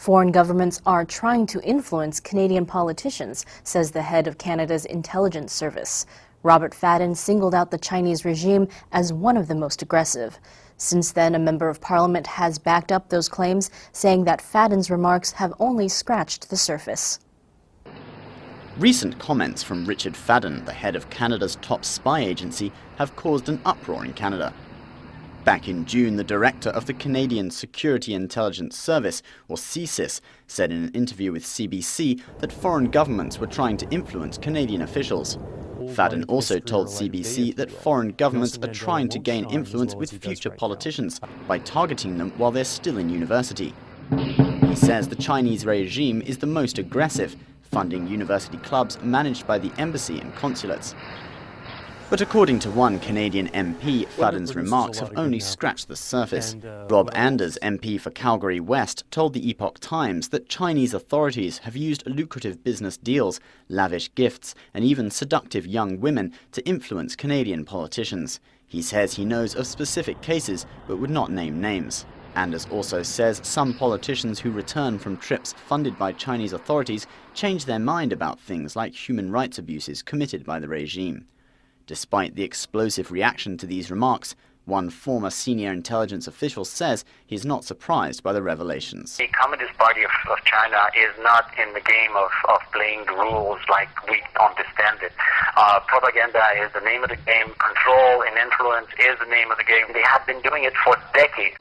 Foreign governments are trying to influence Canadian politicians, says the head of Canada's intelligence service. Robert Fadden singled out the Chinese regime as one of the most aggressive. Since then, a member of parliament has backed up those claims, saying that Fadden's remarks have only scratched the surface. Recent comments from Richard Fadden, the head of Canada's top spy agency, have caused an uproar in Canada. Back in June, the director of the Canadian Security Intelligence Service, or CSIS, said in an interview with CBC that foreign governments were trying to influence Canadian officials. Fadden also told CBC that foreign governments are trying to gain influence with future politicians by targeting them while they're still in university. He says the Chinese regime is the most aggressive, funding university clubs managed by the embassy and consulates. But according to one Canadian MP, Fadden's remarks have only scratched the surface. Rob Anders, MP for Calgary West, told the Epoch Times that Chinese authorities have used lucrative business deals, lavish gifts, and even seductive young women to influence Canadian politicians. He says he knows of specific cases, but would not name names. Anders also says some politicians who return from trips funded by Chinese authorities change their mind about things like human rights abuses committed by the regime. Despite the explosive reaction to these remarks, one former senior intelligence official says he's not surprised by the revelations. The Communist Party of China is not in the game of playing the rules like we understand it. Propaganda is the name of the game. Control and influence is the name of the game. They have been doing it for decades.